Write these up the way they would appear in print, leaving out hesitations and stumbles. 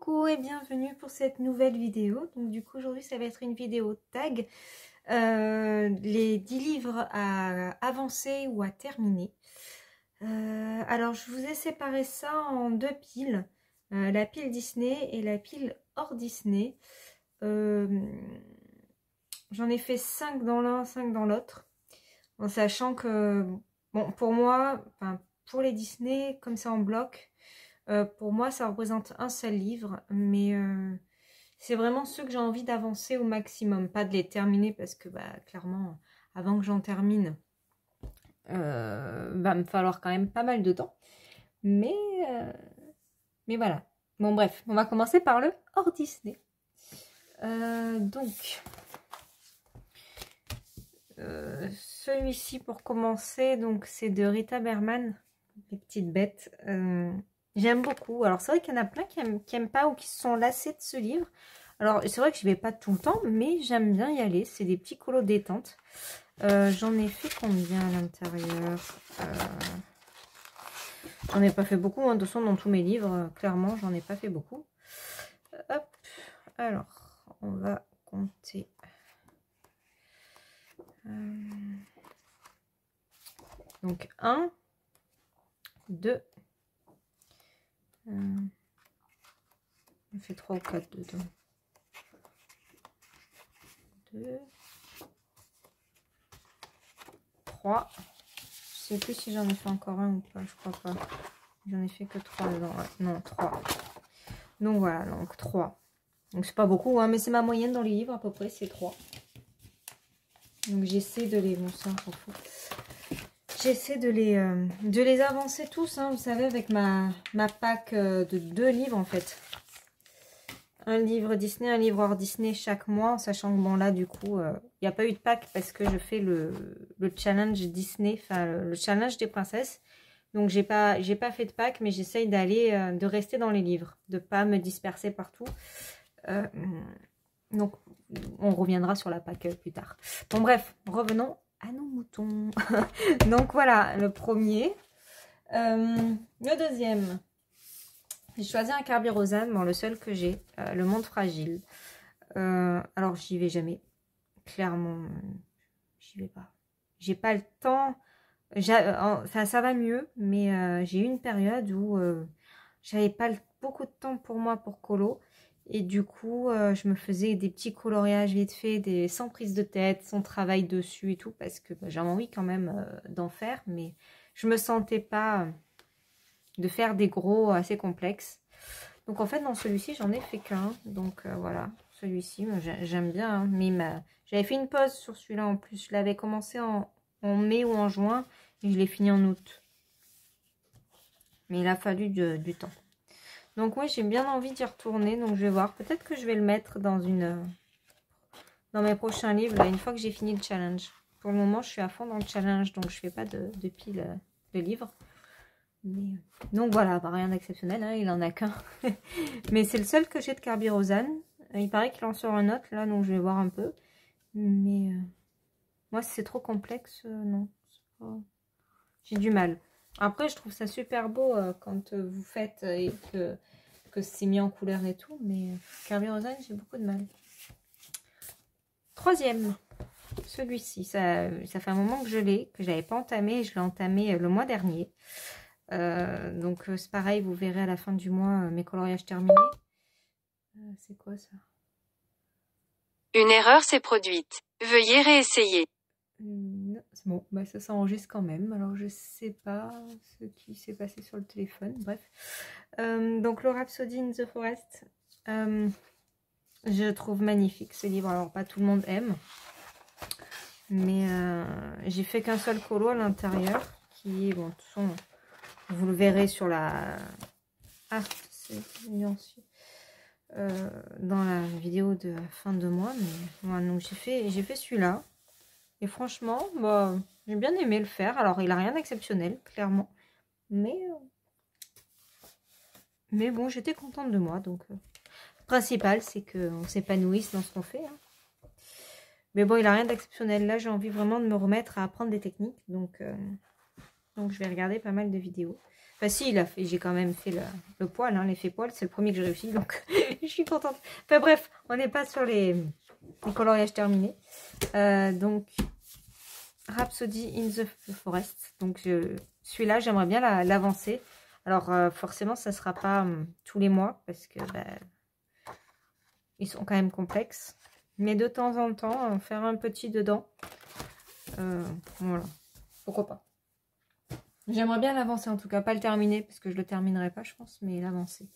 Coucou et bienvenue pour cette nouvelle vidéo. Donc du coup aujourd'hui ça va être une vidéo tag, les 10 livres à avancer ou à terminer. Alors je vous ai séparé ça en deux piles, la pile Disney et la pile hors Disney. J'en ai fait 5 dans l'un, 5 dans l'autre, en sachant que bon, pour moi, enfin, pour les Disney comme ça en bloc, pour moi ça représente un seul livre, mais c'est vraiment ceux que j'ai envie d'avancer au maximum, pas de les terminer parce que clairement avant que j'en termine va me falloir quand même pas mal de temps, mais voilà. Bon bref, on va commencer par le hors Disney. Donc celui-ci pour commencer, donc c'est de Rita Berman, Les Petites Bêtes. J'aime beaucoup. Alors c'est vrai qu'il y en a plein qui aiment pas ou qui se sont lassés de ce livre. Alors c'est vrai que je vais pas tout le temps, mais j'aime bien y aller. C'est des petits colos détente. J'en ai fait combien à l'intérieur? J'en ai pas fait beaucoup, hein. De toute façon dans tous mes livres, clairement j'en ai pas fait beaucoup. Hop, alors on va compter. Donc 1, 2, on fait 3 ou 4 dedans. 2, 3. Je sais plus si j'en ai fait encore un ou pas, je crois pas. J'en ai fait que 3 dedans. Ouais. Non, 3. Donc voilà, donc 3. Donc c'est pas beaucoup, hein, mais c'est ma moyenne dans les livres à peu près, c'est 3. Donc j'essaie de les... Bon, ça, on s'en fout. J'essaie de les avancer tous, hein, vous savez, avec ma pack de 2 livres en fait. Un livre Disney, un livre hors Disney chaque mois, en sachant que bon là du coup, il n'y a pas eu de pack parce que je fais le challenge Disney, enfin le challenge des princesses. Donc j'ai pas fait de pack, mais j'essaye de rester dans les livres, de pas me disperser partout. Donc on reviendra sur la pack plus tard. Bon bref, revenons à nos moutons. Donc voilà, le premier. Le deuxième, j'ai choisi un Carbirosane, bon, le seul que j'ai, Le Monde Fragile. Alors j'y vais jamais, clairement, j'y vais pas. J'ai pas le temps. Enfin ça va mieux, mais j'ai eu une période où j'avais pas beaucoup de temps pour moi pour colo. Et du coup, je me faisais des petits coloriages vite fait, sans prise de tête, sans travail dessus et tout, parce que j'avais envie quand même d'en faire, mais je me sentais pas de faire des gros assez complexes. Donc en fait, dans celui-ci, j'en ai fait qu'un. Donc voilà, celui-ci, j'aime bien, hein, mais j'avais fait une pause sur celui-là en plus. Je l'avais commencé en mai ou en juin, et je l'ai fini en août. Mais il a fallu du temps. Donc oui, j'ai bien envie d'y retourner, donc je vais voir. Peut-être que je vais le mettre dans mes prochains livres, là, une fois que j'ai fini le challenge. Pour le moment, je suis à fond dans le challenge, donc je fais pas de pile de livres. Mais, donc voilà, rien d'exceptionnel, hein, il en a qu'un. Mais c'est le seul que j'ai de Carbirosane. Il paraît qu'il en sort un autre, là, donc je vais voir un peu. Mais moi, c'est trop complexe, non. J'ai du mal. Après, je trouve ça super beau quand vous faites et que c'est mis en couleur et tout. Mais Carbirosane, j'ai beaucoup de mal. Troisième, celui-ci. Ça fait un moment que je l'ai, que je n'avais pas entamé. Je l'ai entamé le mois dernier. Donc c'est pareil, vous verrez à la fin du mois mes coloriages terminés. C'est quoi ça? Une erreur s'est produite. Veuillez réessayer. Non, c'est bon, ça s'enregistre quand même. Alors je sais pas ce qui s'est passé sur le téléphone. Bref. Donc le Rhapsody in the Forest. Je trouve magnifique ce livre. Alors pas tout le monde aime. Mais j'ai fait qu'un seul colo à l'intérieur. Qui est, bon, de toute façon, vous le verrez sur la... Ah, c'est nuancieux. Dans la vidéo de fin de mois. Mais voilà, donc j'ai fait celui-là. Et franchement, j'ai bien aimé le faire. Alors, il n'a rien d'exceptionnel, clairement. Mais bon, j'étais contente de moi. Donc, le principal, c'est qu'on s'épanouisse dans ce qu'on fait. Hein. Mais bon, il n'a rien d'exceptionnel. Là, j'ai envie vraiment de me remettre à apprendre des techniques. Donc, Donc je vais regarder pas mal de vidéos. Enfin si, j'ai quand même fait le poil, hein, l'effet poil. C'est le premier que j'ai réussi, donc je suis contente. Enfin bref, on n'est pas sur les coloriages terminés. Donc Rhapsody in the Forest. Donc celui-là, j'aimerais bien l'avancer. Alors forcément, ça ne sera pas tous les mois parce que ils sont quand même complexes. Mais de temps en temps, faire un petit dedans. Voilà. Pourquoi pas. J'aimerais bien l'avancer en tout cas. Pas le terminer parce que je le terminerai pas, je pense. Mais l'avancer.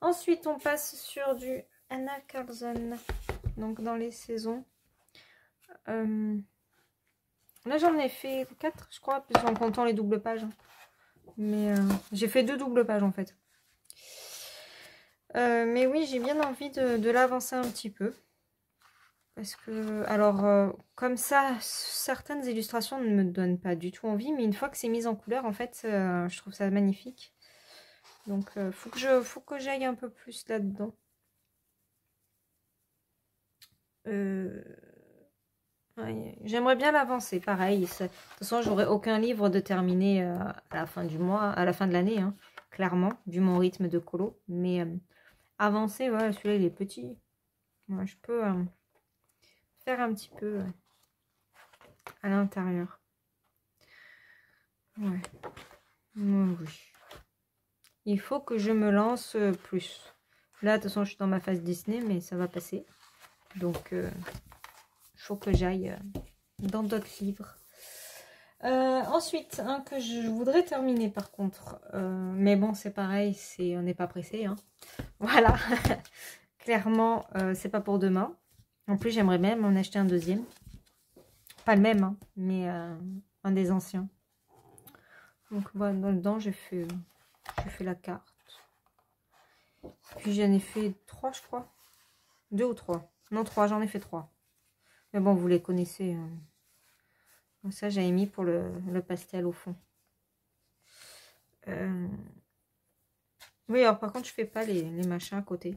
Ensuite, on passe sur du Anna Carlson. Donc dans les saisons. Là, j'en ai fait 4, je crois, en comptant les doubles pages. Mais j'ai fait 2 doubles pages, en fait. Mais oui, j'ai bien envie de l'avancer un petit peu. Parce que, alors, comme ça, certaines illustrations ne me donnent pas du tout envie. Mais une fois que c'est mis en couleur, en fait, je trouve ça magnifique. Donc, faut que j'aille un peu plus là-dedans. J'aimerais bien l'avancer, pareil. De toute façon, j'aurai aucun livre de terminé à la fin du mois, à la fin de l'année, hein, clairement, vu mon rythme de colo. Mais avancer, voilà, celui-là, il est petit. Moi, je peux faire un petit peu à l'intérieur. Ouais. Oui. Il faut que je me lance plus. Là, de toute façon, je suis dans ma phase Disney, mais ça va passer. Donc, il faut que j'aille dans d'autres livres. Ensuite, un que je voudrais terminer par contre, mais bon c'est pareil, on n'est pas pressé, hein. Voilà, clairement c'est pas pour demain. En plus j'aimerais même en acheter un deuxième, pas le même, hein, mais un des anciens. Donc voilà, dedans j'ai fait la carte, puis j'en ai fait 3 je crois, 2 ou 3, non 3, j'en ai fait 3. Mais bon vous les connaissez, hein. Ça, j'avais mis pour le pastel au fond. Oui, alors par contre, je fais pas les machins à côté.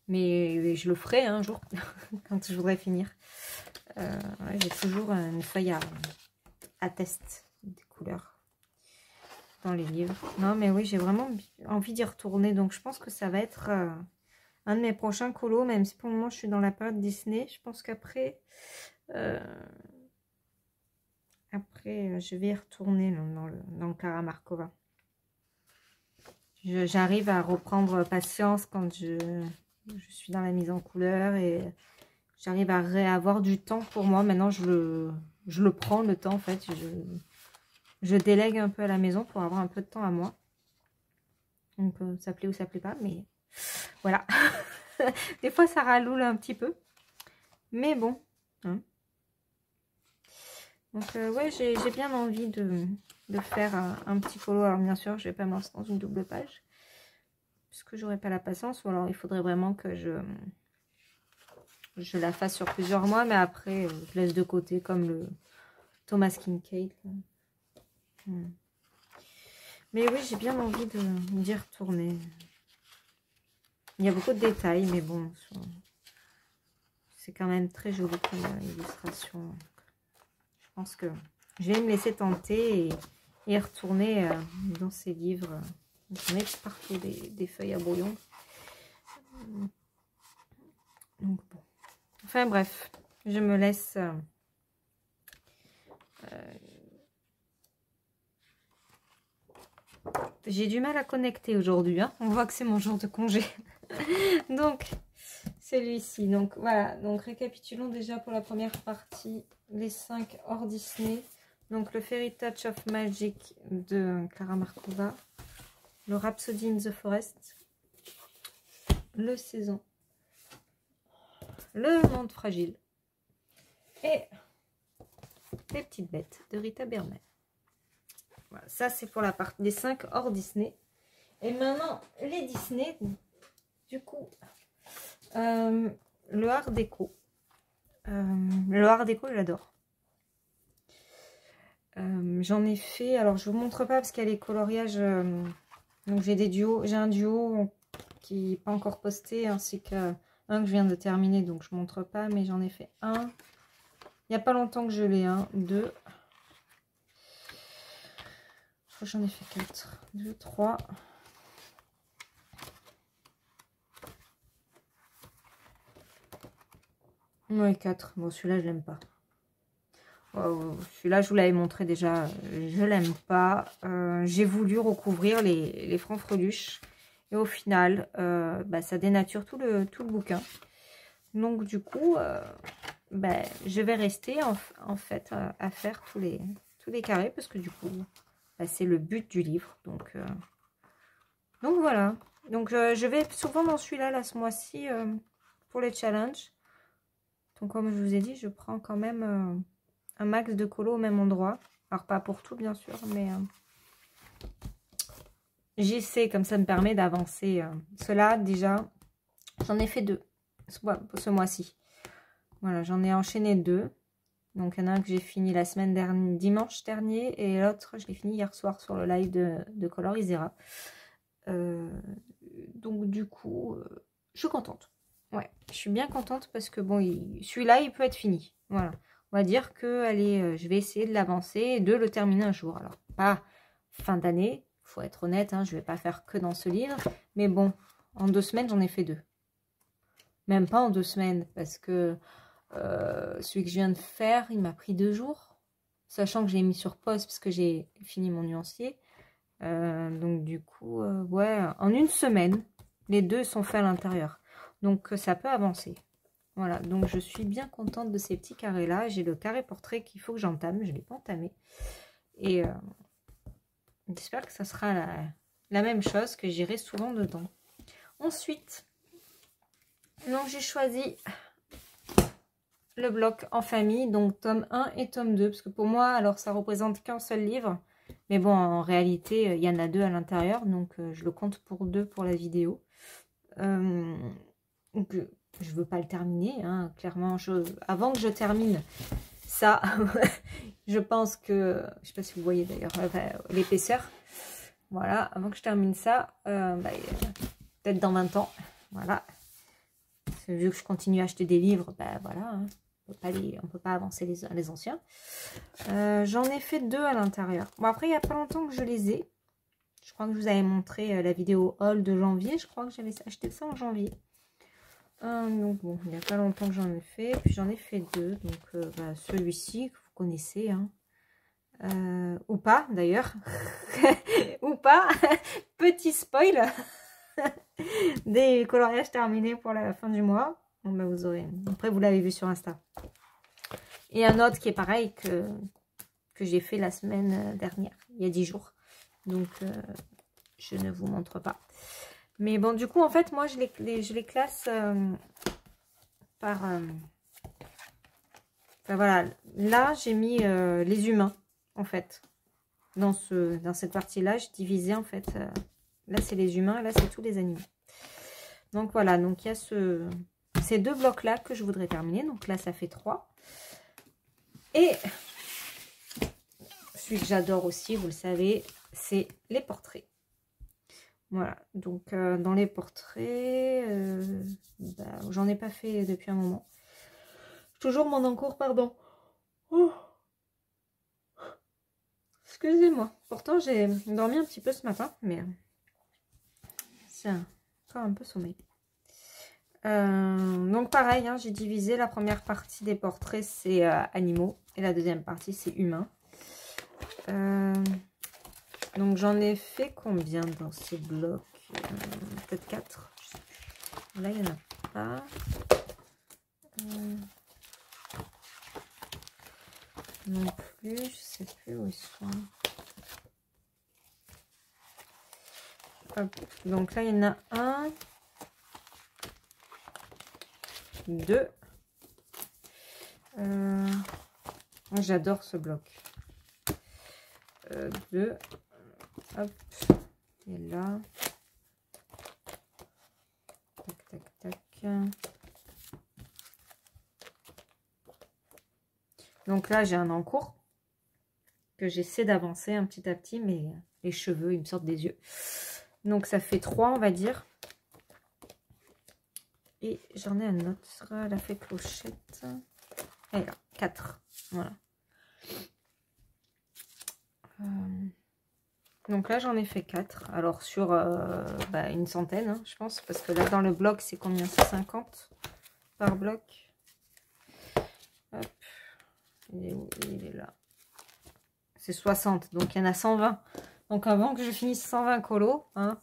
Mais je le ferai un jour, quand je voudrais finir. Ouais, j'ai toujours une feuille à test des couleurs dans les livres. Non, mais oui, j'ai vraiment envie d'y retourner. Donc, je pense que ça va être un de mes prochains colos, même si pour le moment, je suis dans la période Disney. Je pense qu'après... je vais y retourner dans le Karamarkova. J'arrive à reprendre patience quand je suis dans la mise en couleur et j'arrive à avoir du temps pour moi. Maintenant, je le prends, le temps, en fait. Je délègue un peu à la maison pour avoir un peu de temps à moi. Donc, ça plaît ou ça plaît pas, mais voilà. Des fois, ça raloule un petit peu. Mais bon, hein. Donc, ouais, j'ai bien envie de faire un petit colo. Alors, bien sûr, je vais pas me lancer dans une double page. Parce que j'aurais pas la patience. Ou alors, il faudrait vraiment que je la fasse sur plusieurs mois. Mais après, je laisse de côté comme le Thomas Kincaid. Mais oui, j'ai bien envie d'y retourner. Il y a beaucoup de détails, mais bon, c'est quand même très joli comme illustration. Je pense que je vais me laisser tenter et retourner dans ces livres. J'en ai partout des feuilles à brouillon. Donc bon. Enfin bref, je me laisse... J'ai du mal à connecter aujourd'hui, hein. On voit que c'est mon jour de congé. Donc, celui-ci. Donc, voilà. Donc, récapitulons déjà pour la première partie les 5 hors Disney. Donc, le Fairy Touch of Magic de Karamarkova. Le Rhapsody in the Forest. Le Saison. Le Monde Fragile. Et les Petites Bêtes de Rita Berman. Voilà, ça c'est pour la partie des 5 hors Disney. Et maintenant, les Disney, du coup, le Art déco. Le Art déco, j'adore. J'en ai fait, alors je vous montre pas parce qu'il y a les coloriages. Donc j'ai des duos, j'ai un duo qui n'est pas encore posté, ainsi qu'un que je viens de terminer, donc je montre pas, mais j'en ai fait un. Il n'y a pas longtemps que je l'ai, 2. J'en ai fait 4. 2, 3. Oui, 4. Bon, celui-là, je l'aime pas. Celui-là, je vous l'avais montré déjà. Je l'aime pas. J'ai voulu recouvrir les francs-freluches. Et au final, bah, ça dénature tout le bouquin. Donc, du coup, bah, je vais rester en fait à faire tous les carrés. Parce que du coup, bah, c'est le but du livre. Donc voilà. Donc, je vais souvent dans celui-là, là, ce mois-ci, pour les challenges. Donc, comme je vous ai dit, je prends quand même un max de colo au même endroit. Alors, pas pour tout, bien sûr, mais j'essaie, comme ça me permet d'avancer. Cela, déjà, j'en ai fait 2 ce mois-ci. Voilà, j'en ai enchaîné 2. Donc, il y en a un que j'ai fini la semaine dernière, dimanche dernier, et l'autre, je l'ai fini hier soir sur le live de Color Isera. Donc, du coup, je suis contente. Ouais, je suis bien contente parce que, bon, celui-là, il peut être fini. Voilà. On va dire que, allez, je vais essayer de l'avancer et de le terminer un jour. Alors, pas fin d'année, il faut être honnête, hein, je ne vais pas faire que dans ce livre. Mais bon, en 2 semaines, j'en ai fait 2. Même pas en 2 semaines, parce que celui que je viens de faire, il m'a pris 2 jours. Sachant que j'ai mis sur pause parce que j'ai fini mon nuancier. Donc, du coup, ouais, en 1 semaine, les 2 sont faits à l'intérieur. Donc, ça peut avancer. Voilà, donc je suis bien contente de ces petits carrés-là. J'ai le carré portrait qu'il faut que j'entame. Je ne l'ai pas entamé. Et j'espère que ça sera la même chose, que j'irai souvent dedans. Ensuite, donc j'ai choisi le bloc en famille, donc tome 1 et tome 2. Parce que pour moi, alors ça représente qu'un seul livre. Mais bon, en réalité, il y en a 2 à l'intérieur. Donc, je le compte pour 2 pour la vidéo. Donc, je veux pas le terminer, hein, clairement. Avant que je termine ça, je pense que, je sais pas si vous voyez d'ailleurs l'épaisseur. Voilà, avant que je termine ça, bah, peut-être dans 20 ans. Voilà. Vu que je continue à acheter des livres, bah voilà, hein, on peut pas avancer les anciens. J'en ai fait 2 à l'intérieur. Bon, après, il n'y a pas longtemps que je les ai. Je crois que je vous avais montré la vidéo haul de janvier. Je crois que j'avais acheté ça en janvier. Donc bon, il n'y a pas longtemps que j'en ai fait. Puis j'en ai fait 2. Donc bah, celui-ci que vous connaissez. Hein. Ou pas d'ailleurs. Ou pas. Petit spoil. Des coloriages terminés pour la fin du mois. Bon, bah, vous aurez. Après, vous l'avez vu sur Insta. Et un autre qui est pareil que j'ai fait la semaine dernière. Il y a 10 jours. Donc je ne vous montre pas. Mais bon, du coup, en fait, moi, je les classe par... enfin, voilà, là, j'ai mis les humains, en fait. Dans cette partie-là, je divisais, en fait. Là, c'est les humains, et là, c'est tous les animaux. Donc, voilà. Donc, il y a ces 2 blocs-là que je voudrais terminer. Donc, là, ça fait 3. Et celui que j'adore aussi, vous le savez, c'est les portraits. Voilà, donc dans les portraits, bah, j'en ai pas fait depuis un moment. Toujours mon encours, pardon. Oh. Excusez-moi. Pourtant, j'ai dormi un petit peu ce matin, mais c'est encore un peu sommeil. Donc pareil, hein, j'ai divisé la première partie des portraits, c'est animaux, et la deuxième partie, c'est humains. Donc j'en ai fait combien dans ces blocs? Peut-être 4. Là, il n'y en a pas. Non plus, je ne sais plus où ils sont. Hop. Donc là, il y en a 1, 2. J'adore ce bloc. 2. Hop. Et là. Tac, tac, tac. Donc là, j'ai un encours que j'essaie d'avancer un petit à petit, mais les cheveux, ils me sortent des yeux. Donc ça fait 3, on va dire. Et j'en ai un autre, la fée clochette. Et là, 4. Voilà. Donc là, j'en ai fait 4. Alors, sur une centaine, hein, je pense. Parce que là, dans le bloc, c'est combien? C'est 50 par bloc. Hop. Il est où? Il est là. C'est 60. Donc, il y en a 120. Donc, avant que je finisse 120 colos, hein,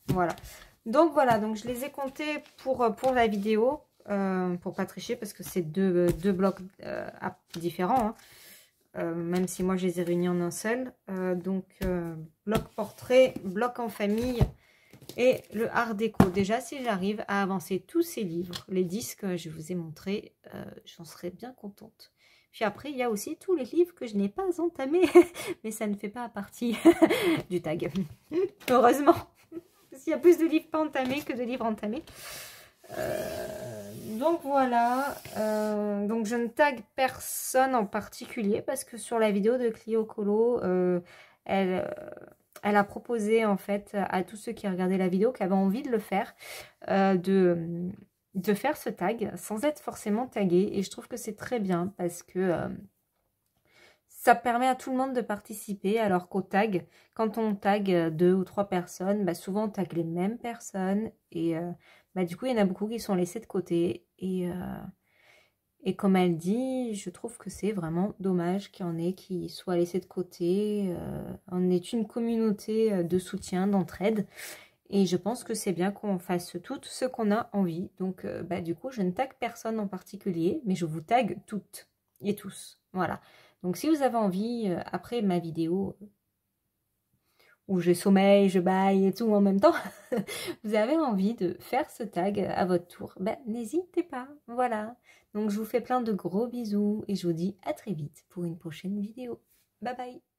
voilà. Donc, voilà. Donc, je les ai comptés pour la vidéo. Pour pas tricher, parce que c'est deux blocs différents. Hein. Même si moi je les ai réunis en un seul. Bloc portrait, bloc en famille et le art déco. Déjà, si j'arrive à avancer tous ces livres, les 10 que je vous ai montrés, j'en serais bien contente. Puis après, il y a aussi tous les livres que je n'ai pas entamés, mais ça ne fait pas partie du tag. Heureusement, parce qu'il y a plus de livres pas entamés que de livres entamés. Donc voilà, donc je ne tag personne en particulier parce que sur la vidéo de Clio Colo, elle a proposé en fait à tous ceux qui regardaient la vidéo, qui avaient envie de le faire, de faire ce tag sans être forcément tagué, et je trouve que c'est très bien parce que ça permet à tout le monde de participer, alors qu'au tag, quand on tag 2 ou 3 personnes, souvent on tag les mêmes personnes et du coup, il y en a beaucoup qui sont laissés de côté. Et comme elle dit, je trouve que c'est vraiment dommage qu'il y en ait qui soient laissés de côté. On est une communauté de soutien, d'entraide. Et je pense que c'est bien qu'on fasse tout ce qu'on a envie. Donc, du coup, je ne tag personne en particulier, mais je vous tag toutes et tous. Voilà. Donc, si vous avez envie, après ma vidéo où je sommeille, je baille et tout en même temps, vous avez envie de faire ce tag à votre tour, n'hésitez pas, voilà. Donc je vous fais plein de gros bisous et je vous dis à très vite pour une prochaine vidéo. Bye bye.